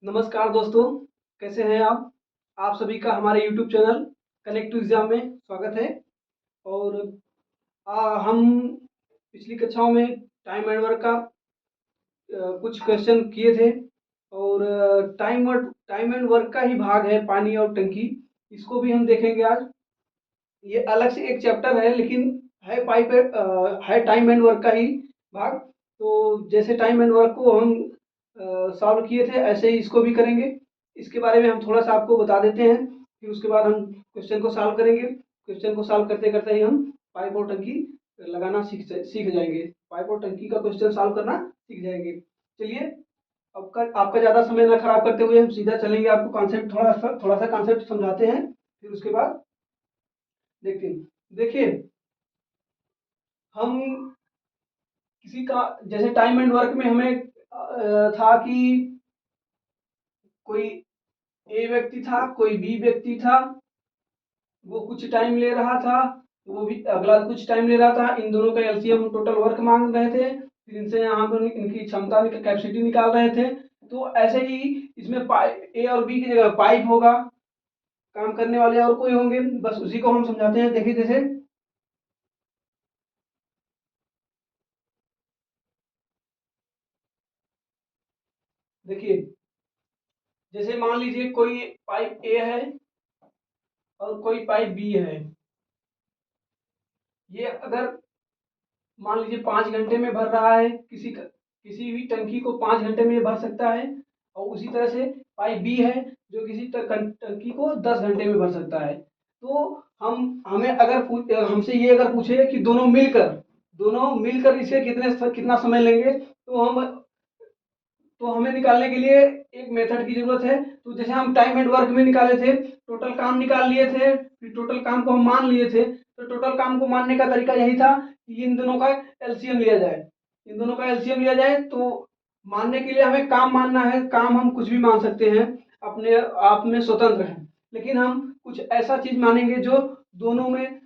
नमस्कार दोस्तों, कैसे हैं आप? आप सभी का हमारे YouTube channel Connect to Exam में स्वागत है। और हम पिछली कक्षाओं में टाइम एंड वर्क का कुछ क्वेश्चन किए थे। और टाइम एंड वर्क का ही भाग है पानी और टंकी। इसको भी हम देखेंगे आज। ये अलग से एक चैप्टर है, लेकिन है टाइम एंड वर्क का ही भाग। तो जैसे टाइम एंड वर्क को हम सॉल्व किए थे, ऐसे ही इसको भी करेंगे। इसके बारे में हम थोड़ा सा आपको बता देते हैं, फिर उसके बाद हम क्वेश्चन को सॉल्व करेंगे। क्वेश्चन को सॉल्व करते करते ही हम पाइप और टंकी लगाना सीख जाएंगे। पाइप और टंकी का क्वेश्चन सॉल्व करना सीख जाएंगे। चलिए, आपका ज़्यादा समय ना खराब करते हुए हम सीधा चलेंगे। आपको कॉन्सेप्ट थोड़ा सा कॉन्सेप्ट समझाते हैं, फिर उसके बाद देखते हैं। देखिए, हम किसी का जैसे टाइम एंड वर्क में हमें था कि कोई ए व्यक्ति था, कोई बी व्यक्ति था। वो कुछ टाइम ले रहा था, वो भी अगला कुछ टाइम ले रहा था। इन दोनों का एलसीएम टोटल वर्क मांग रहे थे, फिर इनसे यहाँ पर इनकी क्षमता कैपेसिटी निकाल रहे थे। तो ऐसे ही इसमें ए और बी की जगह पाइप होगा, काम करने वाले और कोई होंगे। बस उसी को हम समझाते हैं। देखिए, जैसे देखिए जैसे मान लीजिए कोई पाइप ए है और कोई पाइप बी है। ये अगर मान लीजिए 5 घंटे में भर रहा है, किसी भी टंकी को 5 घंटे में भर सकता है। और उसी तरह से पाइप बी है, जो किसी टंकी को 10 घंटे में भर सकता है। तो हम हमें अगर हमसे ये अगर पूछे कि दोनों मिलकर इसे कितना समय लेंगे, तो हमें निकालने के लिए एक मेथड की जरूरत है। तो जैसे हम टाइम एंड वर्क में निकाले थे, टोटल काम निकाल लिए थे, फिर टोटल काम को हम मान लिए थे। तो टोटल काम को मानने का तरीका यही था कि इन दोनों का एलसीएम लिया जाए। इन दोनों का एलसीएम लिया जाए तो मानने के लिए हमें काम मानना है। काम हम कुछ भी मान सकते हैं, अपने आप में स्वतंत्र है। लेकिन हम कुछ ऐसा चीज मानेंगे जो दोनों में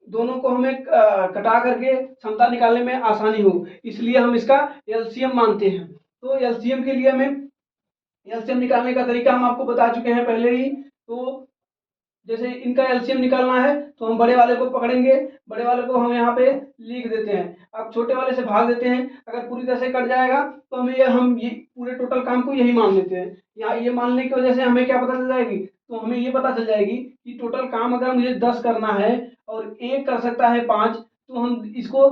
दोनों को हमें कटा करके क्षमता निकालने में आसानी हो, इसलिए हम इसका एलसीएम मानते हैं। तो एलसीएम के लिए हमें एलसीएम निकालने का तरीका हम आपको बता चुके हैं पहले ही। तो जैसे इनका एलसीएम निकालना है तो हम बड़े वाले को पकड़ेंगे, बड़े वाले को हम यहाँ पे लिख देते हैं। अब छोटे वाले से भाग देते हैं। अगर पूरी तरह से कट जाएगा तो हम ये पूरे टोटल काम को यही मान लेते हैं। यहाँ ये मानने की वजह से हमें क्या पता चल जाएगी, तो हमें ये पता चल जाएगी कि टोटल काम अगर मुझे 10 करना है और एक कर सकता है 5, तो हम इसको।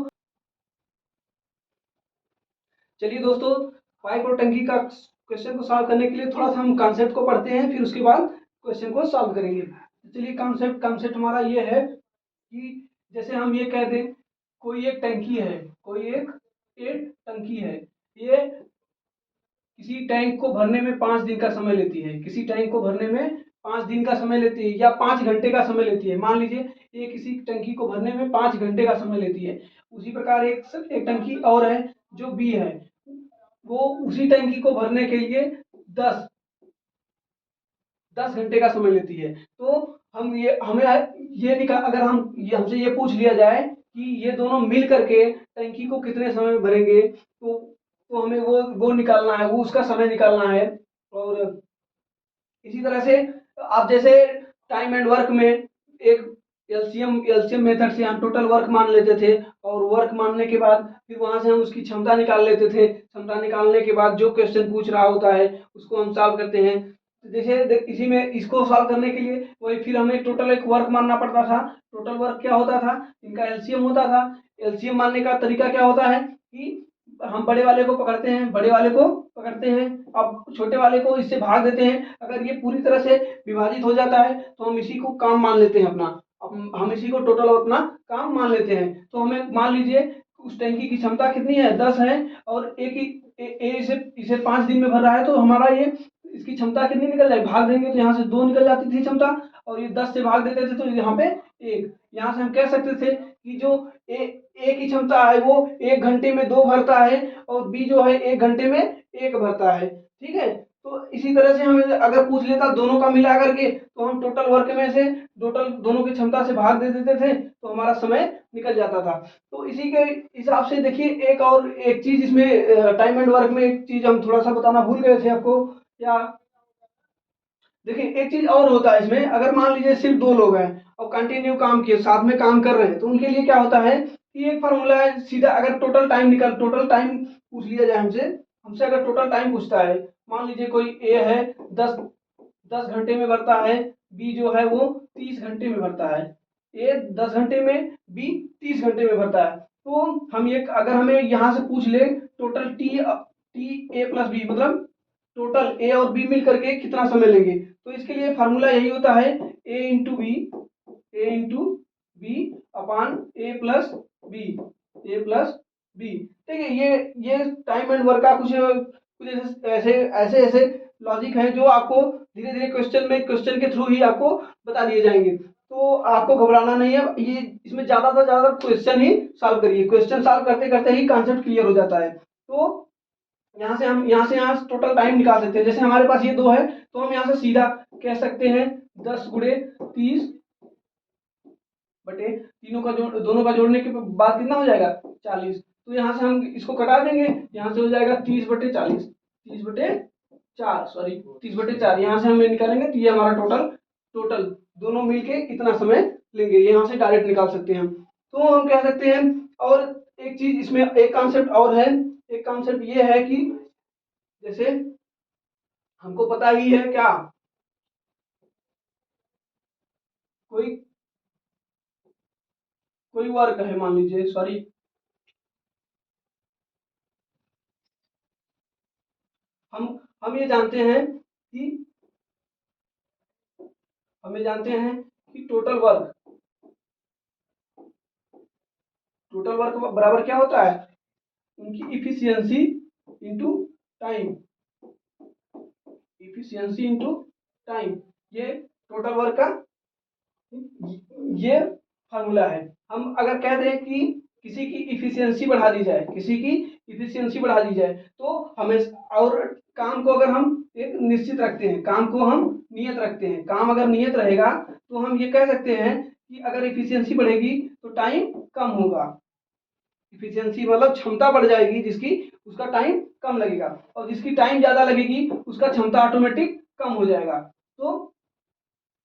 चलिए दोस्तों, पाइप और टंकी का क्वेश्चन को सॉल्व करने के लिए थोड़ा सा हम कॉन्सेप्ट को पढ़ते हैं, फिर उसके बाद क्वेश्चन को सॉल्व करेंगे। चलिए, कॉन्सेप्ट कॉन्सेप्ट हमारा ये है कि जैसे हम ये कह दें, कोई एक टंकी है, एक टंकी है। ये किसी टैंक को भरने में 5 दिन का समय लेती है। किसी टैंक को भरने में 5 दिन का समय लेती है, या 5 घंटे का समय लेती है। मान लीजिए ये किसी टंकी को भरने में 5 घंटे का समय लेती है। उसी प्रकार एक टंकी और है जो बी है। वो उसी टंकी को भरने के लिए दस दस घंटे का समय लेती है। तो हम ये हमें ये निकाल अगर हम ये हमसे ये पूछ लिया जाए कि ये दोनों मिल करके टंकी को कितने समय में भरेंगे, तो हमें वो निकालना है, वो उसका समय निकालना है। और इसी तरह से आप जैसे टाइम एंड वर्क में एक एलसीएम मेथड से हम टोटल वर्क मान लेते थे। और वर्क मानने के बाद फिर वहां से हम उसकी क्षमता निकाल लेते थे। क्षमता निकालने के बाद जो क्वेश्चन पूछ रहा होता है उसको हम सॉल्व करते हैं। तो जैसे इसी में इसको सॉल्व करने के लिए वही फिर हमें टोटल एक वर्क मानना पड़ता था। टोटल वर्क क्या होता था, इनका एलसीएम होता था। एलसीएम मानने का तरीका क्या होता है कि हम बड़े वाले को पकड़ते हैं, बड़े वाले को पकड़ते हैं, अब छोटे वाले को इससे भाग देते हैं। अगर ये पूरी तरह से विभाजित हो जाता है तो हम इसी को काम मान लेते हैं अपना। हम इसी को टोटल अपना काम मान लेते हैं। तो हमें मान लीजिए उस टैंकी की क्षमता कितनी है, 10 है। और एक ही इसे इसे 5 दिन में भर रहा है, तो हमारा ये इसकी क्षमता कितनी निकल जाएगी, भाग देंगे तो यहाँ से 2 निकल जाती थी क्षमता। और ये 10 से भाग देते थे तो यहाँ पे 1। यहाँ से हम कह सकते थे कि जो ए की क्षमता है वो 1 घंटे में 2 भरता है, और बी जो है 1 घंटे में 1 भरता है। ठीक है। तो इसी तरह से हमें अगर पूछ लेता दोनों का मिला करके, तो हम टोटल वर्क में से टोटल दोनों की क्षमता से भाग दे देते थे, तो हमारा समय निकल जाता था। तो इसी के हिसाब से देखिए, एक चीज इसमें टाइम एंड वर्क में एक चीज हम थोड़ा सा बताना भूल गए थे आपको। क्या? देखिए एक चीज और होता है इसमें, अगर मान लीजिए सिर्फ दो लोग हैं और कंटिन्यू काम किए, साथ में काम कर रहे हैं, तो उनके लिए क्या होता है कि एक फार्मूला है सीधा, अगर टोटल टाइम पूछ लिया जाए हमसे, अगर टोटल टाइम पूछता है, मान लीजिए कोई ए है 10 घंटे में भरता है, बी जो है वो 30 घंटे में भरता है, ए 10 घंटे में, बी 30 घंटे में भरता है, तो हम ये अगर हमें यहाँ से पूछ ले total T A plus B, मतलब टोटल ए और बी मिल करके कितना समय लेंगे, तो इसके लिए फार्मूला यही होता है ए अपान ए प्लस बी। ठीक है, ये टाइम एंड वर्क का कुछ कुछ ऐसे ऐसे ऐसे लॉजिक है जो आपको धीरे धीरे क्वेश्चन के थ्रू ही आपको बता दिए जाएंगे, तो आपको घबराना नहीं है, ये इसमें ज्यादा से ज्यादा क्वेश्चन ही सॉल्व करिए, क्वेश्चन सॉल्व करते करते ही कॉन्सेप्ट क्लियर हो जाता है। तो यहाँ से यहाँ टोटल टाइम निकाल सकते हैं, जैसे हमारे पास ये दो है, तो हम यहाँ से सीधा कह सकते हैं 10 × 30 बटे तीनों का जोड़, दोनों का जोड़ने के बाद कितना हो जाएगा 40, तो यहाँ से हम इसको कटा देंगे, यहाँ से हो जाएगा 30/40, 30/4, सॉरी 30/4, यहाँ से हम निकालेंगे तो ये हमारा टोटल दोनों मिलके इतना समय लेंगे, यहाँ से डायरेक्ट निकाल सकते हैं हम। तो हम कह सकते हैं, और एक चीज इसमें एक कॉन्सेप्ट और है, एक कॉन्सेप्ट ये है कि जैसे हमको पता ही है क्या, कोई कोई वर्क है, मान लीजिए, सॉरी, हम हम ये जानते हैं कि टोटल वर्क बराबर क्या होता है, उनकी इफिशियंसी इंटू टाइम, ये टोटल वर्क का ये फार्मूला है। हम अगर कह दें कि किसी की इफिशियंसी बढ़ा दी जाए, तो हमें, और काम को अगर हम एक निश्चित रखते हैं, काम को हम नियत रखते हैं, काम अगर नियत रहेगा तो हम ये कह सकते हैं कि अगर इफिशियंसी बढ़ेगी तो टाइम कम होगा, इफिशियंसी मतलब क्षमता बढ़ जाएगी जिसकी, उसका टाइम कम लगेगा, और जिसकी टाइम ज्यादा लगेगी उसका क्षमता ऑटोमेटिक कम हो जाएगा। तो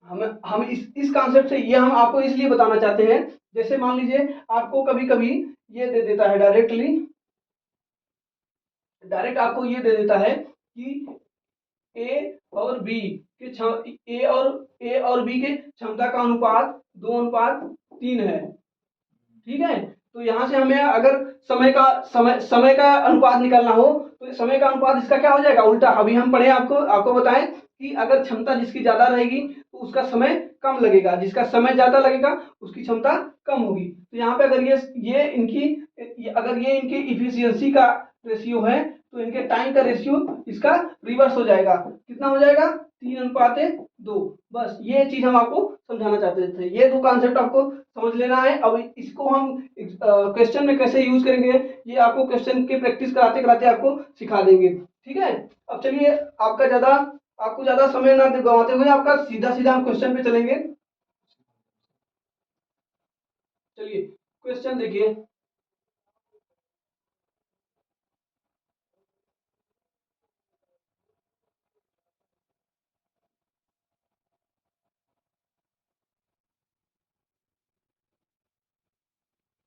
हम इस कॉन्सेप्ट से ये हम आपको इसलिए बताना चाहते हैं, जैसे मान लीजिए आपको कभी कभी ये दे देता है डायरेक्ट आपको ये दे देता है कि ए और बी ए और बी के क्षमता का अनुपात 2:3 है, ठीक है, तो यहाँ से हमें अगर समय का अनुपात निकालना हो, तो समय का अनुपात इसका क्या हो जाएगा, उल्टा, अभी हम पढ़े, आपको बताएं कि अगर क्षमता जिसकी ज्यादा रहेगी तो उसका समय कम लगेगा, जिसका समय ज्यादा लगेगा उसकी क्षमता कम होगी, तो यहाँ पे अगर अगर ये इनकी इफिशियंसी का रेशियो है, तो इनके टाइम का रेशियो इसका रिवर्स हो जाएगा, कितना हो जाएगा 3:2। बस ये चीज हम आपको समझाना चाहते थे, ये दो कॉन्सेप्ट आपको समझ लेना है। अब इसको हम क्वेश्चन में कैसे यूज करेंगे, ये आपको क्वेश्चन की प्रैक्टिस कराते कराते आपको सिखा देंगे, ठीक है। अब चलिए, आपको ज्यादा समय ना गवाते हुए आपका सीधा सीधा हम क्वेश्चन पे चलेंगे। चलिए क्वेश्चन देखिए,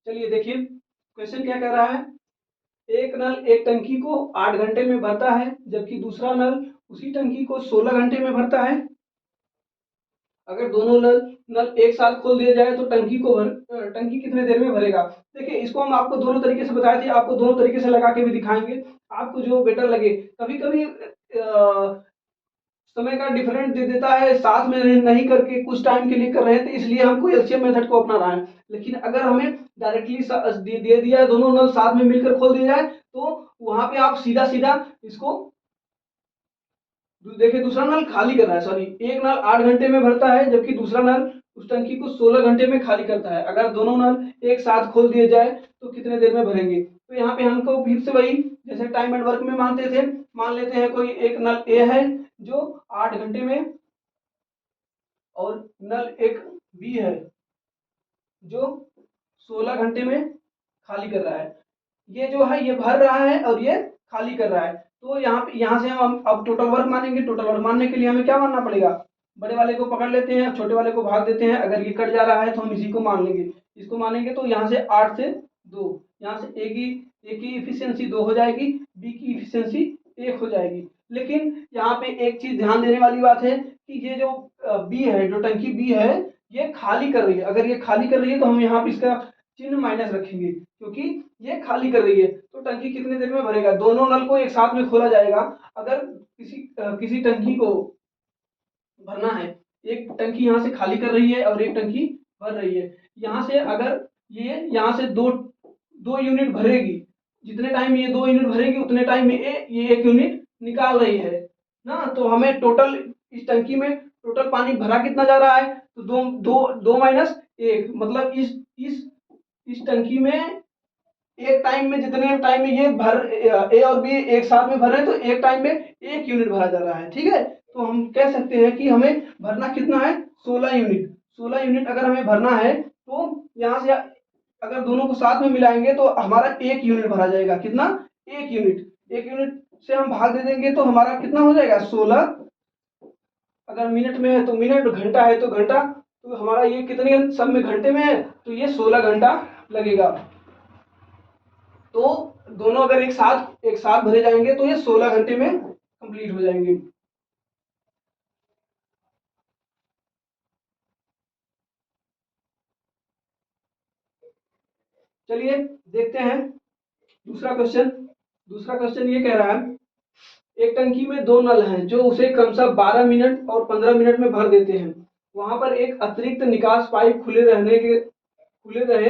चलिए देखिए क्वेश्चन क्या कह रहा है, एक नल एक टंकी को 8 घंटे में भरता है, जबकि दूसरा नल उसी टंकी को 16 घंटे में भरता है। अगर दोनों नल नल एक साथ खोल दिया जाए तो टंकी कितने देर में भरेगा। देखिए इसको हम आपको दोनों तरीके से बताए थे, आपको दोनों तरीके से लगा के भी दिखाएंगे, आपको जो बेटर लगे। कभी कभी समय का डिफरेंट दे देता है, साथ में नहीं करके कुछ टाइम के लिए कर रहे हैं, तो इसलिए हम कोई एलसीएम मेथड को अपना रहा है। लेकिन अगर हमें डायरेक्टली दे दिया, दोनों नल साथ में मिलकर खोल दिया जाए, तो वहां पे आप सीधा सीधा इसको देखिए, दूसरा नल खाली कर रहा है, सॉरी, एक नल 8 घंटे में भरता है जबकि दूसरा नल उस टंकी को 16 घंटे में खाली करता है। अगर दोनों नल एक साथ खोल दिए जाए तो कितने देर में भरेंगे। तो यहाँ पे हमको फिर से वही, जैसे टाइम एंड वर्क में मानते थे, मान लेते हैं कोई एक नल ए है जो 8 घंटे में, और नल एक बी है जो 16 घंटे में खाली कर रहा है। ये जो है ये भर रहा है और ये खाली कर रहा है। तो यहाँ से हम अब टोटल वर्क मानेंगे। टोटल वर्क मानने के लिए हमें क्या मानना पड़ेगा, बड़े वाले को पकड़ लेते हैं, छोटे वाले को भाग देते हैं। अगर ये कट जा रहा है तो हम इसी को मान लेंगे, इसको मानेंगे। तो यहाँ से 8 से 2, यहाँ से ए की इफिशियंसी 2 हो जाएगी, बी की इफिशियंसी 1 हो जाएगी। लेकिन यहाँ पे एक चीज ध्यान देने वाली बात है कि ये जो बी है, जो टंकी बी है, ये खाली कर रही है। अगर ये खाली कर रही है तो हम यहाँ पे इसका चिन्ह माइनस रखेंगे, क्योंकि ये खाली कर रही है। तो टंकी कितने देर में भरेगा, दोनों नल को एक साथ में खोला जाएगा। अगर किसी टंकी को भरना है, एक टंकी यहाँ से खाली कर रही है और एक टंकी भर रही है। यहाँ से अगर ये यहाँ से दो दो यूनिट भरेगी, जितने टाइम ये 2 यूनिट भरेगी उतने टाइम में ये 1 यूनिट निकाल रही है ना। तो हमें टोटल इस टंकी में टोटल पानी भरा कितना जा रहा है, तो 2 माइनस 1, मतलब इस टंकी में एक टाइम में, जितने टाइम में ये ए और बी एक साथ में भर रहे हैं, तो एक टाइम में 1 यूनिट भरा जा रहा है। ठीक है, तो हम कह सकते हैं कि हमें भरना कितना है, 16 यूनिट। 16 यूनिट अगर हमें भरना है तो यहाँ से अगर दोनों को साथ में मिलाएंगे तो हमारा 1 यूनिट भरा जाएगा। कितना, 1 यूनिट। 1 यूनिट से हम भाग दे देंगे तो हमारा कितना हो जाएगा, 16। अगर मिनट में है तो मिनट, घंटा है तो घंटा। तो हमारा ये कितने सब में घंटे में है, तो ये 16 घंटा लगेगा। तो दोनों अगर एक साथ भरे जाएंगे तो ये 16 घंटे में कंप्लीट हो जाएंगे। चलिए देखते हैं दूसरा क्वेश्चन। दूसरा क्वेश्चन ये कह रहा है, एक टंकी में 2 नल हैं जो उसे क्रमशः 12 मिनट और 15 मिनट में भर देते हैं। वहां पर एक अतिरिक्त निकास पाइप खुले रहे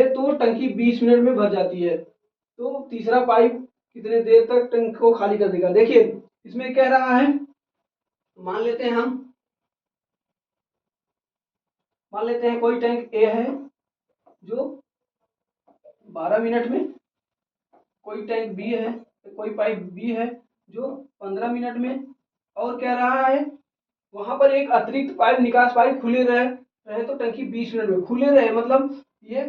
तो टंकी 20 मिनट में भर जाती है। तो तीसरा पाइप कितने देर तक टंकी को खाली कर देगा। देखिए इसमें कह रहा है, मान लेते हैं कोई टैंक ए है जो 12 मिनट में, कोई टैंक बी है, कोई पाइप बी है जो 15 मिनट में, और कह रहा है वहां पर एक अतिरिक्त पाइप, निकास पाइप खुले रहे तो टंकी 20 मिनट में। खुले रहे मतलब ये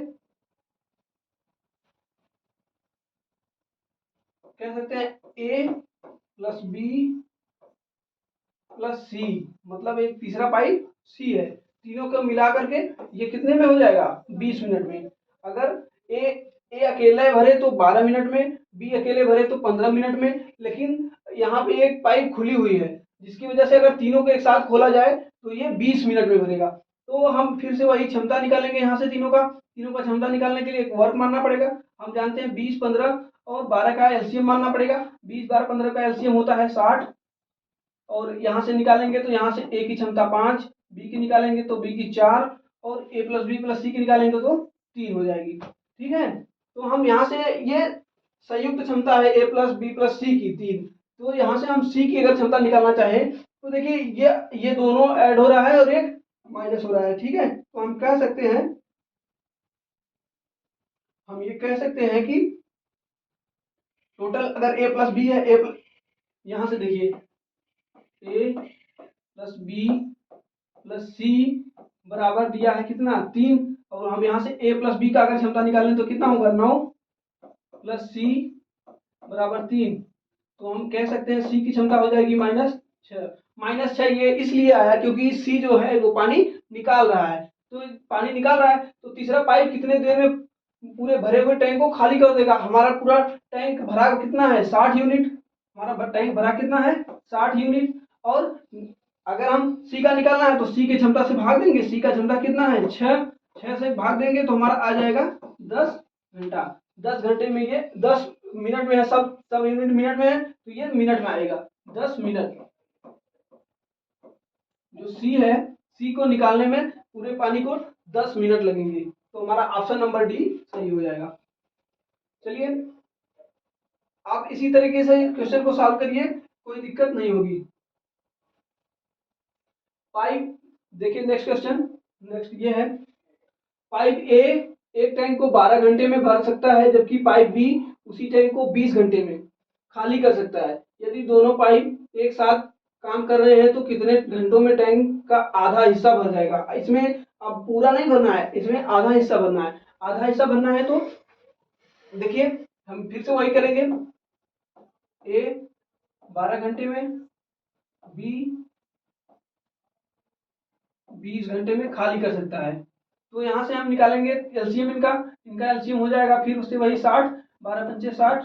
कह सकते हैं ए प्लस बी प्लस सी, मतलब एक तीसरा पाइप सी है। तीनों को मिला करके ये कितने में हो जाएगा, 20 मिनट में। अगर ए अकेले भरे तो 12 मिनट में, बी अकेले भरे तो 15 मिनट में। लेकिन यहाँ पे एक पाइप खुली हुई है जिसकी वजह से अगर तीनों को एक साथ खोला जाए तो ये 20 मिनट में भरेगा। तो हम फिर से वही क्षमता निकालेंगे यहाँ से, तीनों का क्षमता निकालने के लिए एक वर्क मानना पड़ेगा। हम जानते हैं 20, 15 और 12 का एलसीएम मानना पड़ेगा। 20, 12, 15 का एलसीएम होता है 60। और यहाँ से निकालेंगे तो यहाँ से ए की क्षमता 5, बी की निकालेंगे तो बी की 4, और ए प्लस बी प्लस सी की निकालेंगे तो 3 हो जाएगी। ठीक है, तो हम यहाँ से, ये संयुक्त क्षमता है ए प्लस बी प्लस सी की 3। तो यहाँ से हम सी की अगर क्षमता निकालना चाहें तो देखिए ये दोनों ऐड हो रहा है और एक माइनस हो रहा है। ठीक है, तो हम कह सकते हैं, हम ये कह सकते हैं कि टोटल अगर ए प्लस बी है, यहाँ से देखिए ए प्लस बी प्लस सी बराबर दिया है कितना, 3। और हम यहाँ से ए प्लस बी का अगर क्षमता निकालें तो कितना होगा, 9 प्लस सी बराबर 3। तो हम कह सकते हैं सी की क्षमता हो जाएगी -6। -6 ये इसलिए आया क्योंकि सी जो है वो पानी निकाल रहा है। तो पानी निकाल रहा है तो तीसरा पाइप कितने देर में पूरे भरे हुए टैंक को खाली कर देगा। हमारा पूरा टैंक भरा कितना है, 60 यूनिट। हमारा टैंक भरा कितना है, 60 यूनिट। और अगर हम सी का निकालना है तो सी की क्षमता से भाग देंगे। सी का क्षमता कितना है, 6 से भाग देंगे तो हमारा आ जाएगा 10 घंटा। 10 घंटे में ये 10 मिनट में है, सब यूनिट मिनट में है तो ये मिनट में आएगा 10 मिनट। जो सी है, सी को निकालने में पूरे पानी को 10 मिनट लगेंगे। तो हमारा ऑप्शन नंबर डी सही हो जाएगा। चलिए आप इसी तरीके से क्वेश्चन को सॉल्व करिए, कोई दिक्कत नहीं होगी। पाइप देखिए, नेक्स्ट क्वेश्चन, नेक्स्ट ये है, पाइप ए एक टैंक को 12 घंटे में भर सकता है जबकि पाइप बी उसी टैंक को 20 घंटे में खाली कर सकता है। यदि दोनों पाइप एक साथ काम कर रहे हैं तो कितने घंटों में टैंक का आधा हिस्सा भर जाएगा। इसमें अब पूरा नहीं भरना है, इसमें आधा हिस्सा भरना है। आधा हिस्सा भरना है तो देखिए हम फिर से वही करेंगे, ए 12 घंटे में, बी 20 घंटे में खाली कर सकता है। तो यहाँ से हम निकालेंगे एलसीएम इनका, एलसीएम हो जाएगा फिर उससे वही 60, 12 पंचे 60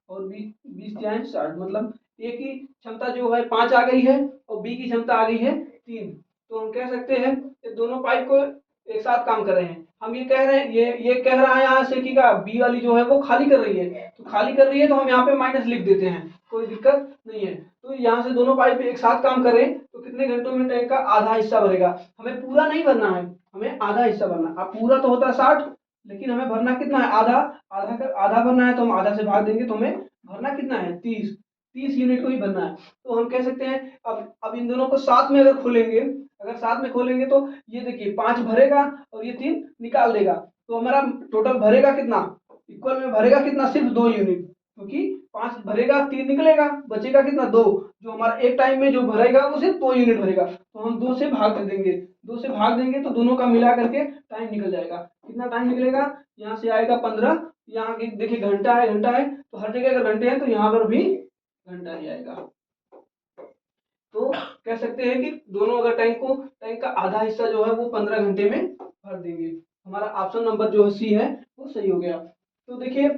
और 20 तिहाई 60, मतलब ए की क्षमता जो है 5 आ गई है और बी की क्षमता आ गई है 3। तो हम कह सकते हैं कि दोनों पाइप को एक साथ काम कर रहे हैं। हम ये कह रहे हैं, ये कह रहा है यहाँ से कि का बी वाली जो है वो खाली कर रही है, तो खाली कर रही है तो हम यहाँ पे माइनस लिख देते हैं, कोई दिक्कत नहीं है। तो यहाँ से दोनों पाइप एक साथ काम कर रहे हैं तो कितने घंटों में टैंक का आधा हिस्सा भरेगा। हमें पूरा नहीं भरना है, हमें आधा हिस्सा भरना। अब पूरा तो होता है 60, लेकिन हमें भरना कितना है, आधा। आधा भरना है तो हम आधा से भाग देंगे तो हमें भरना कितना है, 30 यूनिट को ही भरना है। तो हम कह सकते हैं अब इन दोनों को साथ में अगर खोलेंगे, तो ये देखिए 5 भरेगा और ये 3 निकाल देगा, तो हमारा टोटल भरेगा कितना, इक्वल में भरेगा कितना, सिर्फ 2 यूनिट, क्योंकि 5 भरेगा 3 निकलेगा, बचेगा कितना 2। जो हमारा एक टाइम में जो भरेगा वो सिर्फ 2 यूनिट भरेगा, तो हम 2 से भाग दे देंगे। 2 से भाग देंगे तो दोनों का मिला करके टाइम निकल जाएगा। कितना टाइम निकलेगा, यहाँ से आएगा 15, यहाँ देखिए घंटा है तो हर जगह अगर घंटे हैं तो यहाँ पर भी घंटा ही आएगा। तो कह सकते हैं कि दोनों अगर टैंक का आधा हिस्सा जो है वो 15 घंटे में भर देंगे। हमारा ऑप्शन नंबर जो है सी है वो सही हो गया। तो देखिए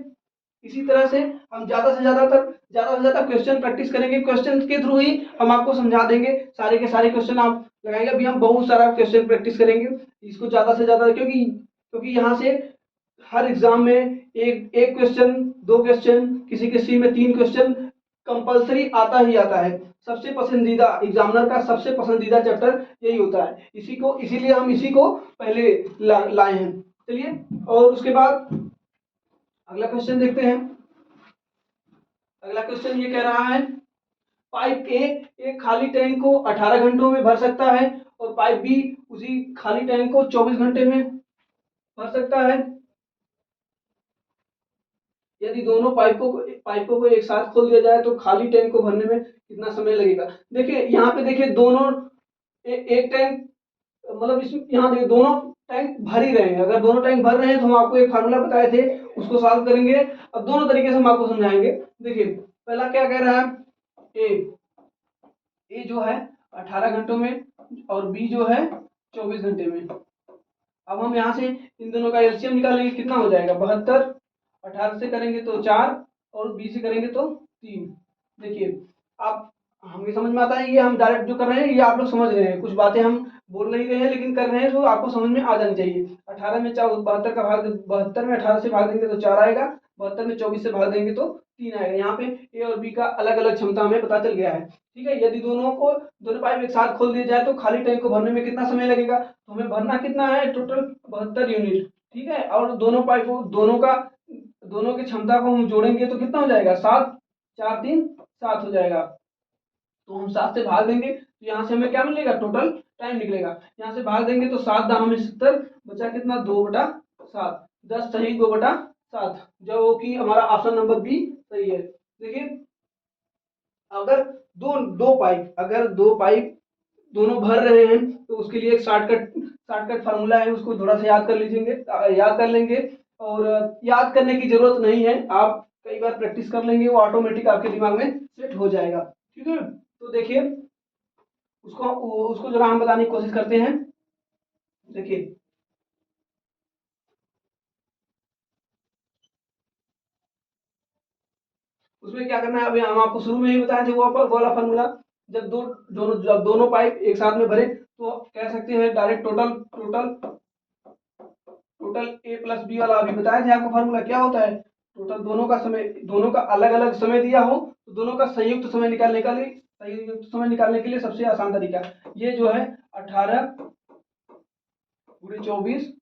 इसी तरह से हम ज्यादा से ज्यादा क्वेश्चन प्रैक्टिस करेंगे, क्वेश्चन के थ्रू ही हम आपको समझा देंगे, सारे के सारे क्वेश्चन आप लगाएंगे। अभी हम बहुत सारा क्वेश्चन प्रैक्टिस करेंगे इसको ज्यादा से ज्यादा, क्योंकि यहाँ से हर एग्जाम में एक क्वेश्चन, 2 क्वेश्चन, किसी किसी में 3 क्वेश्चन कंपलसरी आता ही आता है। सबसे पसंदीदा एग्जामिनर का सबसे पसंदीदा चैप्टर यही होता है, इसीलिए हम इसी को पहले लाए हैं। चलिए और उसके बाद अगला क्वेश्चन देखते हैं। अगला क्वेश्चन ये कह रहा है पाइप ए एक खाली टैंक को 18 घंटों में भर सकता है और पाइप बी उसी खाली टैंक को 24 घंटे में भर सकता है। यदि दोनों पाइपों को एक साथ खोल दिया जाए तो खाली टैंक को भरने में कितना समय लगेगा। देखिए यहाँ पे देखिए दोनों एक टैंक, मतलब इसमें यहाँ देखिए दोनों टैंक भर ही रहे हैं। अगर दोनों टैंक भर रहे हैं तो हम आपको एक फार्मूला बताए थे, उसको सॉल्व करेंगे। अब दोनों तरीके से हम आपको समझाएंगे। देखिए पहला क्या कह रहा है, ए जो है 18 घंटों में और बी जो है 24 घंटे में। अब हम यहाँ से इन दोनों का एलसीएम निकालेंगे, कितना हो जाएगा 72। 18 से करेंगे तो 4 और 20 से करेंगे तो 3। देखिए आप हमें समझ में आता है, ये हम डायरेक्ट जो कर रहे हैं ये आप लोग समझ रहे हैं, कुछ बातें हम बोल नहीं रहे हैं लेकिन कर रहे हैं तो आपको समझ में आ जानी चाहिए। 18 में 72 का भाग, 72 में 18 से भाग देंगे तो 4 आएगा, 72 में 24 से भाग देंगे तो 3 आएगा। यहाँ पे ए और बी का अलग अलग क्षमता हमें पता चल गया है। ठीक है, यदि दोनों पाइप एक साथ खोल दिए जाए तो खाली टैंक को भरने में कितना समय लगेगा, तो हमें भरना कितना है, टोटल 72 यूनिट। ठीक है, और दोनों की क्षमता को हम जोड़ेंगे तो कितना हो जाएगा, 7, 4 3 7 हो जाएगा। तो हम 7 से भाग देंगे तो यहाँ से हमें क्या मिलेगा, टोटल टाइम निकलेगा। यहाँ से भाग देंगे तो 7 दाम में 70, बचा कितना 2/7, 10 सही 2/7, जो कि हमारा ऑप्शन नंबर बी सही है। देखिए अगर दो पाइप दोनों भर रहे हैं तो उसके लिए एक शॉर्टकट फार्मूला है, उसको थोड़ा सा याद कर लेंगे और याद करने की जरूरत नहीं है, आप कई बार प्रैक्टिस कर लेंगे वो ऑटोमेटिक आपके दिमाग में सेट हो जाएगा। ठीक है, तो देखिए उसको जरा हम बताने की कोशिश करते हैं। देखिए उसमें क्या करना है, अभी हम आपको शुरू में ही बताए थे वो वाला फार्मूला। जब दोनों पाइप एक साथ में भरे तो कह सकते हैं direct total A plus B वाला अभी बताया थे आपको फार्मूला क्या होता है। टोटल दोनों का अलग अलग समय दिया हो तो दोनों का संयुक्त समय निकालने के लिए सबसे आसान तरीका ये जो है 18 × 24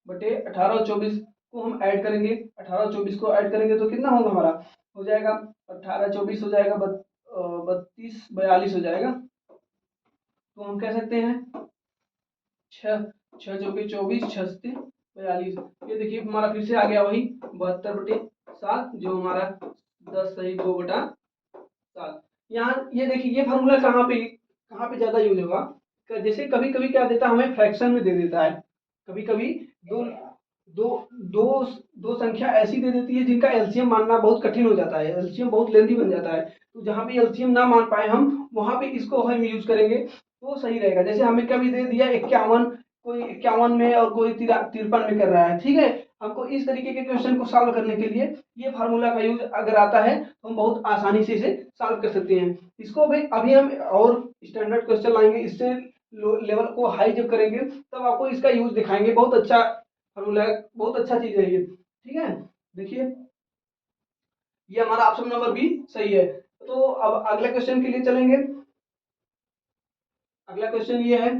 18 और 24 को हम ऐड करेंगे। 18 और 24 को ऐड करेंगे तो कितना होगा, हमारा हो जाएगा 18 24 हो जाएगा 32 42 हो जाएगा। तो हम कह सकते हैं 6 6 चौके 24, 6 से 42। ये देखिए हमारा फिर से आ गया वही 72/7, जो हमारा 10 सही 2/7। यहाँ ये देखिए ये फार्मूला कहाँ पे ज्यादा यूज होगा, जैसे कभी कभी क्या देता है हमें फ्रैक्शन में दे देता है, कभी कभी दो दो दो संख्या ऐसी दे देती है जिनका एलसीएम मानना बहुत कठिन हो जाता है, एलसीएम बहुत लेंदी बन जाता है। तो जहाँ पे एलसीएम ना मान पाए हम, वहां पे इसको हम यूज करेंगे तो सही रहेगा। जैसे हमें कभी दे दिया 51, कोई 51 में और कोई 53 में कर रहा है, ठीक है। हमको इस तरीके के क्वेश्चन को सॉल्व करने के लिए ये फार्मूला का यूज अगर आता है तो हम बहुत आसानी से इसे सॉल्व कर सकते हैं। इसको भाई अभी हम और स्टैंडर्ड क्वेश्चन लाएंगे, इससे लेवल को हाई जब करेंगे तब आपको इसका यूज दिखाएंगे। बहुत अच्छा फॉर्मूला है, बहुत अच्छा चीज है ये, ठीक है। देखिए ये हमारा ऑप्शन नंबर बी सही है। तो अब अगले क्वेश्चन के लिए चलेंगे। अगला क्वेश्चन ये है,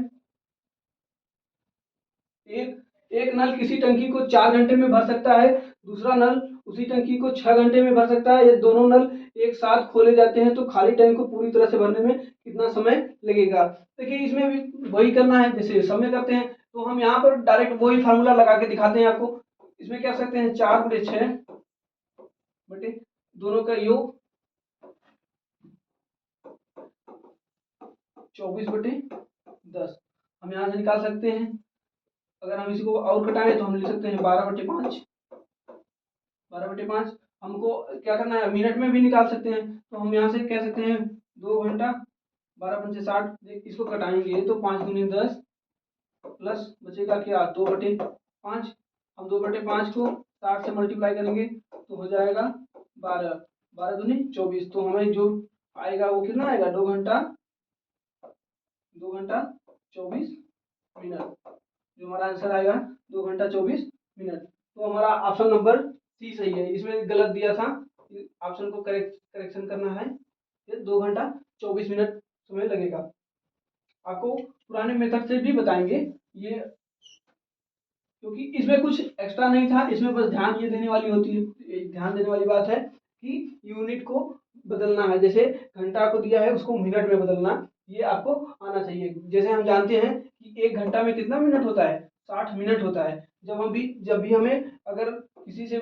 एक एक नल किसी टंकी को 4 घंटे में भर सकता है, दूसरा नल उसी टंकी को 6 घंटे में भर सकता है। ये दोनों नल एक साथ खोले जाते हैं तो खाली टैंक को पूरी तरह से भरने में कितना समय लगेगा। देखिए इसमें भी वही करना है जैसे समय करते हैं, तो हम यहाँ पर डायरेक्ट वही फार्मूला लगा के दिखाते हैं आपको। इसमें क्या सकते हैं, 4/6 बटे दोनों का योग 24/10 हम यहाँ से निकाल सकते हैं। अगर हम इसी को और घटाएं तो हम लिख सकते हैं 12/5। 12/5 हमको क्या करना है, मिनट में भी निकाल सकते हैं। तो हम यहाँ से कह सकते हैं 2 घंटा, 12×5 = 60। इसको कटाएंगे तो 5×10 प्लस बचेगा क्या, 2/5। हम 2/5 को 60 से मल्टीप्लाई करेंगे तो हो जाएगा 12। 12×2 = 24। तो हमें जो आएगा वो कितना आएगा, 2 घंटा 24 मिनट। जो हमारा आंसर आएगा 2 घंटा 24 मिनट। तो हमारा ऑप्शन नंबर सी सही है। इसमें गलत दिया था, ऑप्शन को करेक्शन करना है। ये 2 घंटा 24 मिनट समय लगेगा। आपको पुराने मेथड से भी बताएंगे ये, क्योंकि इसमें कुछ एक्स्ट्रा नहीं था। इसमें बस ध्यान ये देने वाली होती है, ध्यान देने वाली बात है कि यूनिट को बदलना है। जैसे घंटा को दिया है उसको मिनट में बदलना, ये आपको आना चाहिए। जैसे हम जानते हैं कि 1 घंटा में कितना मिनट होता है, 60 मिनट होता है। जब भी हमें अगर किसी से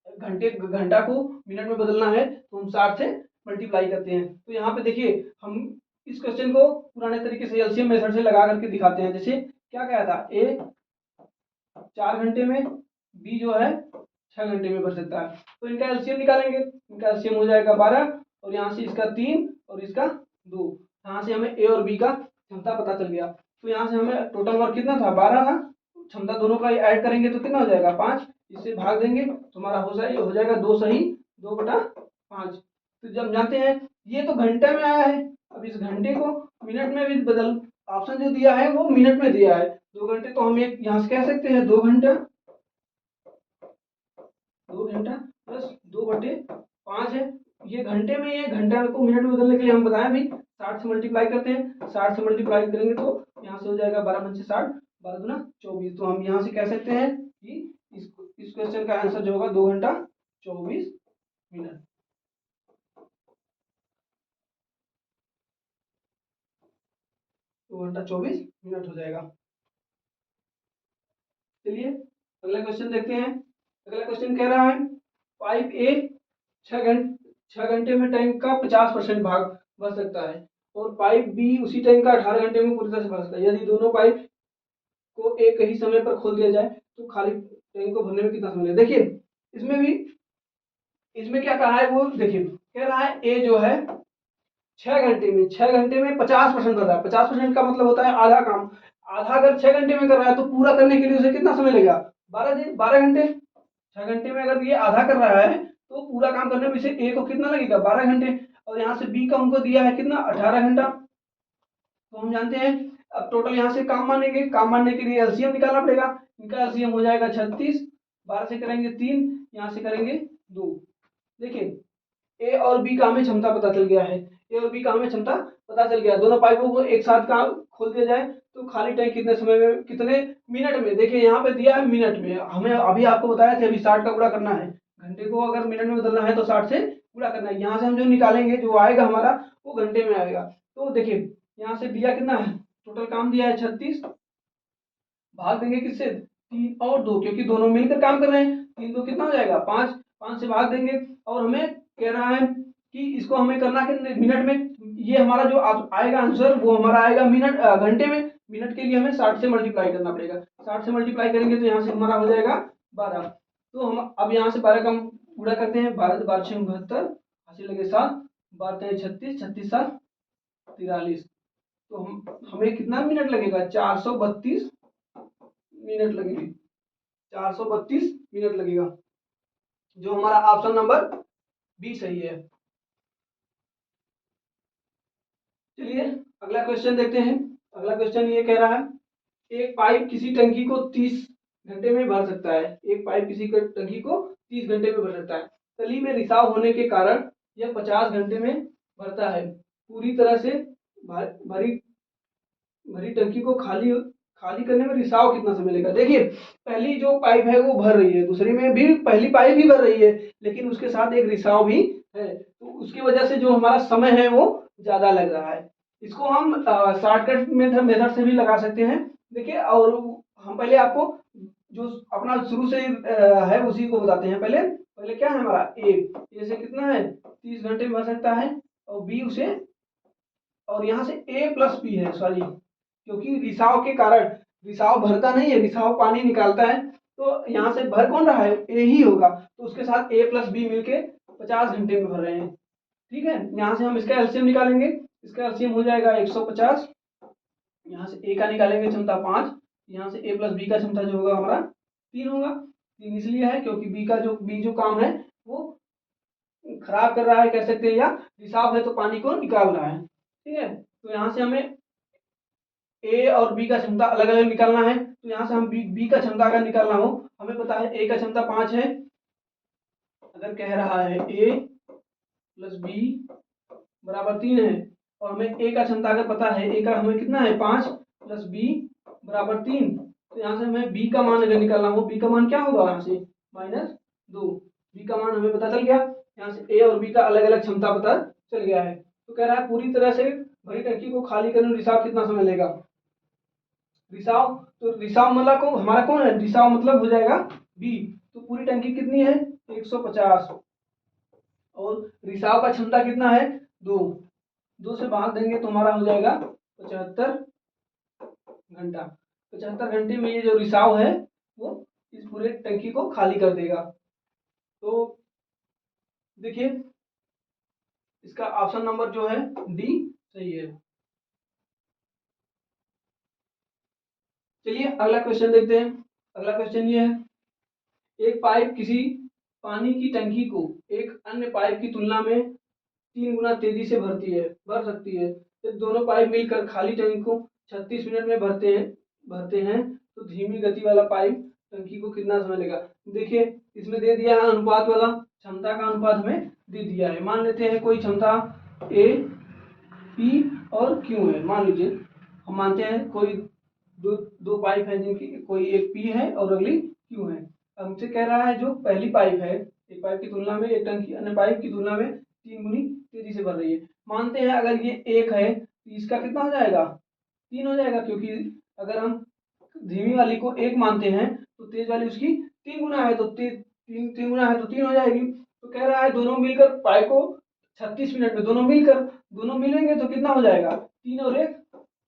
घंटा को मिनट में बदलना है तो हम 60 से मल्टीप्लाई करते हैं। तो यहाँ पे देखिए हम इस क्वेश्चन को पुराने तरीके से एलसीएम मेथड से लगा करके दिखाते हैं। जैसे क्या कहा था, ए 4 घंटे में, बी जो है 6 घंटे में भर सकता है। तो इनका एलसीएम निकालेंगे, इनका एलसीएम हो जाएगा 12 और यहाँ से इसका 3 और इसका 2। यहाँ से हमें ए और बी का क्षमता पता चल गया। तो यहाँ से हमें टोटल वर्क कितना था, 12 था। क्षमता दोनों का ऐड करेंगे तो कितना हो जाएगा, 5। इससे भाग देंगे तो हमारा हो जाएगा 2 सही 2/5। तो जब जानते हैं ये तो घंटे में आया है, अब इस घंटे को मिनट में भी बदल, ऑप्शन जो दिया है वो मिनट में दिया है। 2 घंटे तो हम एक यहाँ से कह सकते हैं 2 घंटा प्लस 2/5 है। ये घंटे में, ये घंटा को मिनट में बदलने के लिए हम बताएं भी 60 से मल्टीप्लाई करते हैं। 60 से मल्टीप्लाई करेंगे तो यहाँ से हो जाएगा 12×60, 12×24। तो हम यहाँ से कह सकते हैं कि इस क्वेश्चन का आंसर जो होगा 2 घंटा 24 मिनट। 2 घंटा 24 मिनट हो जाएगा। चलिए अगला क्वेश्चन देखते हैं। अगला क्वेश्चन कह रहा है, पाइप ए 6 घंटे में टैंक का 50% भाग भर सकता है और पाइप बी उसी टैंक का 18 घंटे में पूरी तरह से भर सकता है। यदि दोनों पाइप को एक ही समय पर खोल दिया जाए तो खाली टैंक को भरने में कितना समय लगेगा। देखिए इसमें भी, इसमें क्या कहा है वो देखिए, कह रहा है ए जो है 6 घंटे में 50% भर रहा है। 50% का मतलब होता है आधा काम। आधा अगर 6 घंटे में कर रहा है तो पूरा करने के लिए उसे कितना समय लगेगा, 12 घंटे। 6 घंटे में अगर ये आधा कर रहा है तो पूरा काम करने में इसे ए को कितना लगेगा, 12 घंटे। और यहाँ से बी का उनको दिया है कितना, 18 घंटा। तो हम जानते हैं, अब टोटल यहाँ से काम मानेंगे, काम मानने के लिए एलसीएम निकालना पड़ेगा। इनका एलसीएम हो जाएगा 36, 12 से करेंगे 3, यहाँ से करेंगे 2। देखिए ए और बी का हमें क्षमता पता चल गया है। ए और बी का हमें क्षमता पता चल गया। दोनों पाइपों को एक साथ काम खोल दिया जाए तो खाली टैंक कितने समय में, कितने मिनट में। देखिए यहाँ पे दिया है मिनट में, हमें अभी आपको बताया था अभी 60 का गुणा करना है। घंटे को अगर मिनट में बदलना है तो 60 से गुणा करना है। यहाँ से हम जो निकालेंगे जो आएगा हमारा वो घंटे में आएगा। तो देखिए यहाँ से दिया कितना है, टोटल काम दिया है 36, भाग देंगे किससे, 3 और 2, क्योंकि दोनों मिलकर काम कर रहे हैं। 3 2 कितना हो जाएगा, 5। 5 से भाग देंगे और हमें कह रहा है कि इसको हमें करना कितने मिनट में। ये हमारा जो आएगा आंसर वो हमारा आएगा मिनट घंटे में। मिनट के लिए हमें 60 से मल्टीप्लाई करना पड़ेगा। 60 से मल्टीप्लाई करेंगे तो यहाँ से हमारा हो जाएगा 12। तो हम अब यहाँ से 12 का हम गुणा करते हैं, 12 12 6 72, हासिल लगे 7, 12 3 36, 36 7 43। तो हमें कितना मिनट लगेगा, 432 मिनट लगेंगे, 432 मिनट लगेगा, जो हमारा ऑप्शन नंबर बी सही है। चलिए अगला क्वेश्चन देखते हैं। अगला क्वेश्चन ये कह रहा है, एक पाइप किसी टंकी को 30 घंटे में भर सकता है। एक पाइप किसी टंकी को 30 घंटे में भर सकता है। तली में रिसाव होने के कारण यह 50 घंटे में भरता है। पूरी तरह से भरी भरी टंकी को खाली खाली करने में रिसाव कितना समय लेगा। देखिए पहली जो पाइप है वो भर रही है, दूसरी में भी पहली पाइप भी भर रही है, लेकिन उसके साथ एक रिसाव भी है, तो उसकी वजह से जो हमारा समय है वो ज्यादा लग रहा है। इसको हम शॉर्टकट मेथड से भी लगा सकते हैं। देखिए, और हम पहले आपको जो अपना शुरू से है उसी को बताते हैं। पहले पहले क्या है हमारा ए से कितना है 30 घंटे में भर सकता है, और बी उसे, और यहाँ से ए प्लस बी है, सॉरी, क्योंकि रिसाव के कारण रिसाव भरता नहीं है, रिसाव पानी निकालता है, तो यहाँ से भर कौन रहा है, ए ही होगा, तो उसके साथ ए प्लस बी मिलके 50 घंटे में भर रहे हैं। ठीक है, यहाँ से हम इसका एलसीएम निकालेंगे। इसका एलसीएम हो जाएगा 150, यहाँ से ए का निकालेंगे क्षमता 5, यहाँ से ए प्लस बी का क्षमता जो होगा हमारा 3 होगा। 3 इसलिए है क्योंकि बी जो काम है वो खराब कर रहा है कह सकते हैं, या रिसाव है तो पानी को निकाल रहा है। ठीक है, तो यहाँ से हमें ए और बी का क्षमता अलग अलग निकालना है। तो यहाँ से हम बी का क्षमता अगर निकालना हो, हमें पता है ए का क्षमता 5 है, अगर कह रहा है ए प्लस बी बराबर 3 है, और हमें ए का क्षमता अगर पता है, ए का हमें कितना है 5 प्लस बी बराबर 3, तो यहाँ से हमें बी का मान अगर निकालना हो, बी का मान क्या होगा, यहाँ से -2। बी का मान हमें पता चल गया, यहाँ से ए और बी का अलग अलग क्षमता पता चल गया है। तो कह रहा है पूरी तरह से भरी टंकी को खाली करने में रिसाव कितना समय लेगा। रिसाव, तो रिसाव मतलब को हमारा कौन है, रिसाव मतलब हो जाएगा बी। तो पूरी टंकी कितनी है 150, और रिसाव का क्षमता कितना है 2, 2 से भाग देंगे तो हमारा हो जाएगा 75 घंटा। 75 घंटे में ये जो रिसाव है वो इस पूरे टंकी को खाली कर देगा। तो देखिए इसका ऑप्शन नंबर जो है डी सही है। चलिए अगला क्वेश्चन देखते हैं। अगला क्वेश्चन ये है, एक पाइप किसी पानी की टंकी को एक अन्य पाइप की तुलना में 3 गुना तेजी से भर सकती है। जब दोनों पाइप मिलकर खाली टंकी को 36 मिनट में भरते हैं तो धीमी गति वाला पाइप टंकी को कितना समय लेगा। देखिए इसमें दे दिया है अनुपात वाला, क्षमता का अनुपात हमें दे दिया है। मान लेते हैं कोई क्षमता ए पी और क्यू है। मान लीजिए हम मानते हैं कोई दो पाइप है जिनकी कोई एक पी है और अगली क्यू है। हमसे कह रहा है जो पहली पाइप है, एक पाइप की तुलना में एक टंकी अन्य पाइप की तुलना में 3 गुनी तेजी से भर रही है। मानते हैं अगर ये एक है तो इसका कितना हो जाएगा 3 हो जाएगा, क्योंकि अगर हम धीमी वाली को एक मानते हैं तो तेज वाली उसकी 3 गुना है, तो तीन गुना है तो 3 हो जाएगी। तो कह रहा है दोनों मिलकर पाइप को 36 मिनट में दोनों मिलेंगे तो कितना हो जाएगा 3 और 1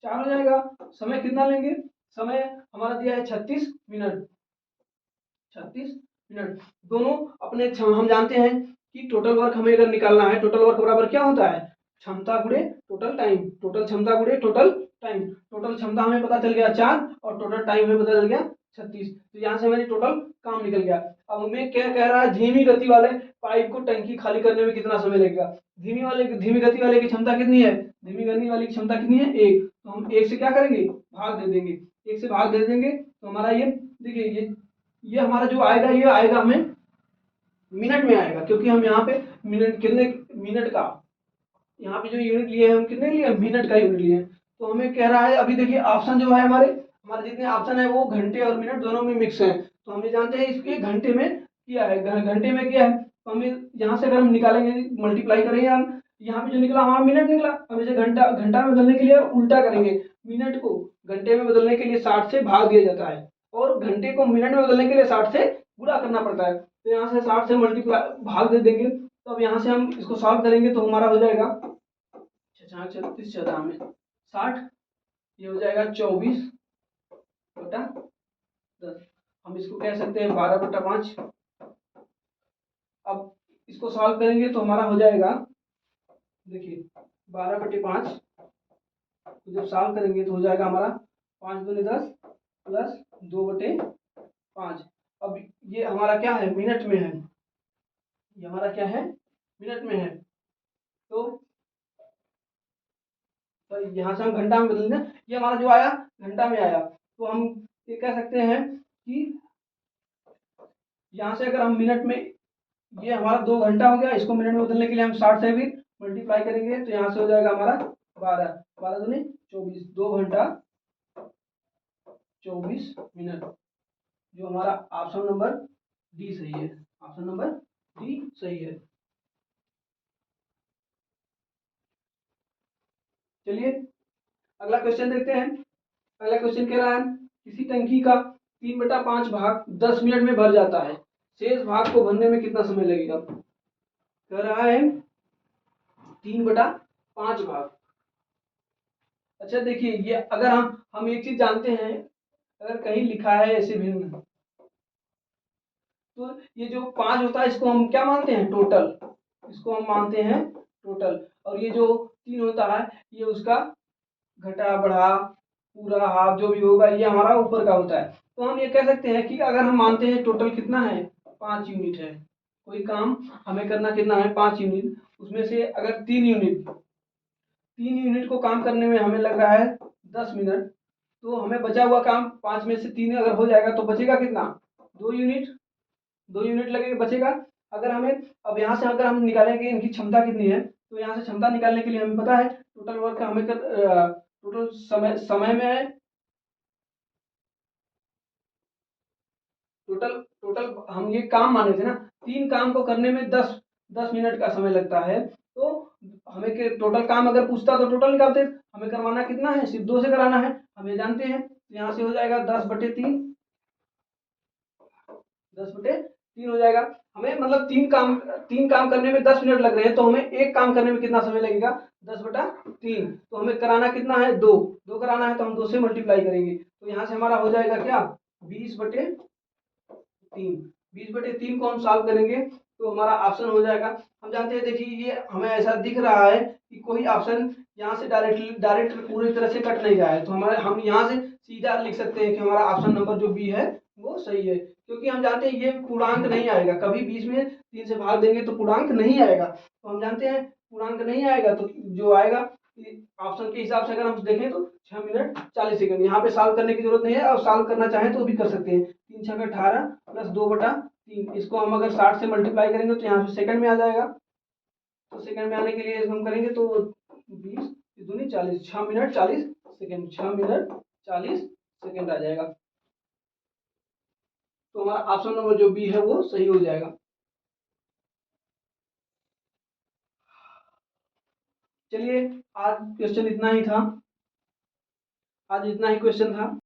4 हो जाएगा। समय कितना लेंगे, समय हमारा दिया है 36 मिनट। 36 मिनट दोनों अपने हम जानते हैं कि टोटल वर्क हमें अगर निकालना है, टोटल वर्क बराबर क्या होता है क्षमता गुणे टोटल टाइम, टोटल क्षमता गुणे टोटल टाइम। टोटल क्षमता हमें पता चल गया 4 और टोटल टाइम हमें पता चल गया 36। तो यहाँ से हमारी टोटल काम निकल गया। अब हमें क्या कह रहा है, धीमी गति वाले पाइप को टंकी खाली करने में कितना समय लगेगा। धीमी गति वाले की क्षमता कितनी है, धीमी गति वाली की क्षमता कितनी है 1, तो हम 1 से क्या करेंगे भाग दे देंगे, 1 से भाग दे देंगे तो हमारा ये देखिए ये हमारा जो आएगा ये आएगा हमें मिनट में आएगा, क्योंकि हम यहाँ पे मिनट कितने मिनट का यहाँ पे जो यूनिट लिए हैं हम कितने लिए मिनट का यूनिट लिए। तो हमें कह रहा है अभी देखिए ऑप्शन जो है हमारे जितने ऑप्शन है वो घंटे और मिनट दोनों में मिक्स है। तो हम ये जानते हैं इसके घंटे में किया है, घंटे में किया है, तो हमें यहाँ से अगर हम निकालेंगे मल्टीप्लाई करेंगे हम, यहाँ पे जो निकला हमारा मिनट निकला। हम इसे घंटा में बदलने के लिए उल्टा करेंगे, मिनट को घंटे में बदलने के लिए 60 से भाग दिया जाता है और घंटे को मिनट में बदलने के लिए 60 से गुणा करना पड़ता है। तो यहाँ से 60 से मल्टीप्लाई भाग दे देंगे। तो अब यहाँ से हम इसको सॉल्व करेंगे तो हमारा हो जाएगा 36 में 60 ये हो जाएगा 24/10। हम इसको कह सकते हैं 12/5। अब इसको सॉल्व करेंगे तो हमारा हो जाएगा, देखिए 12/5 तो जब सॉल्व करेंगे तो हो जाएगा हमारा 5 दूनी 10 प्लस 2/5। अब ये हमारा क्या है, मिनट में है, ये हमारा क्या है, मिनट में है। तो यहाँ से हम घंटा में बदलेंगे, ये हमारा जो आया घंटा में आया। तो हम ये कह सकते हैं कि यहाँ से अगर हम मिनट में, ये हमारा 2 घंटा हो गया, इसको मिनट में बदलने के लिए हम 60 से भी मल्टीप्लाई करेंगे तो यहाँ से हो जाएगा हमारा 12, 12 दूनी 24, 2 घंटा 24 मिनट। जो हमारा ऑप्शन नंबर डी सही है, ऑप्शन नंबर डी सही है। चलिए अगला क्वेश्चन देखते हैं। अगला क्वेश्चन कह रहा है किसी टंकी का 3/5 भाग 10 मिनट में भर जाता है, शेष भाग को भरने में कितना समय लगेगा। कह रहा है 3/5 भाग। अच्छा देखिए, ये अगर हम एक चीज जानते हैं, अगर कहीं लिखा है ऐसे भिन्न, तो ये जो 5 होता है इसको हम क्या मानते हैं, टोटल, इसको हम मानते हैं टोटल। और ये जो 3 होता है ये उसका घटा बढ़ा पूरा हाफ जो भी होगा ये हमारा ऊपर का होता है। तो हम ये कह सकते हैं कि अगर हम मानते हैं टोटल कितना है, 5 यूनिट है, कोई काम हमें करना कितना है, 5 यूनिट, उसमें से अगर 3 यूनिट को काम करने में हमें लग रहा है 10 मिनट, तो हमें बचा हुआ काम 5 में से 3 अगर हो जाएगा तो बचेगा कितना, 2 यूनिट, 2 यूनिट लगेगा बचेगा। अगर हमें, अब यहाँ से अगर हम निकालेंगे इनकी क्षमता कितनी है, तो यहाँ से क्षमता निकालने के लिए हमें पता है टोटल वर्क का हमें टोटल समय में है, टोटल टोटल हम ये काम माने थे ना, 3 काम को करने में 10 मिनट का समय लगता है। तो हमें के टोटल काम अगर पूछता तो टोटल निकालते, हमें करवाना कितना है, सिर्फ 2 से कराना है, हम ये जानते हैं। तो यहाँ से हो जाएगा 10/3, 10/3 हो जाएगा। हमें मतलब 3 काम करने में 10 मिनट लग रहे हैं, तो हमें एक काम करने में कितना समय लगेगा, 10/3। तो हमें कराना कितना है, 2 कराना है, तो हम 2 से मल्टीप्लाई करेंगे। तो यहाँ से हमारा हो जाएगा क्या, 20/3। 20/3 को हम सॉल्व करेंगे तो हमारा ऑप्शन हो जाएगा, हम जानते हैं, देखिए ये हमें ऐसा दिख रहा है कि कोई ऑप्शन यहाँ से डायरेक्ट पूरी तरह से कट नहीं रहा है, तो हम यहाँ से सीधा लिख सकते हैं कि हमारा ऑप्शन नंबर जो बी है वो सही है। क्योंकि हम जानते हैं ये पूर्णांक नहीं आएगा, कभी 20 में 3 से भाग देंगे तो पूर्णांक नहीं आएगा, तो हम जानते हैं पूर्णांक नहीं आएगा, तो जो आएगा ऑप्शन के हिसाब से अगर हम देखें तो 6 मिनट 40 सेकंड। यहाँ पे सॉल्व करने की जरूरत नहीं है, और सॉल्व करना चाहें तो भी कर सकते हैं, 3×6 = 18 प्लस 2/3, इसको हम अगर 60 से मल्टीप्लाई करेंगे तो यहाँ पे सेकंड में आ जाएगा। तो सेकंड में आने के लिए हम करेंगे तो 20 दूनी 40, 6 मिनट 40 सेकंड, 6 मिनट 40 सेकंड आ जाएगा। तो हमारा ऑप्शन नंबर जो बी है वो सही हो जाएगा। चलिए आज क्वेश्चन इतना ही था, आज इतना ही क्वेश्चन था।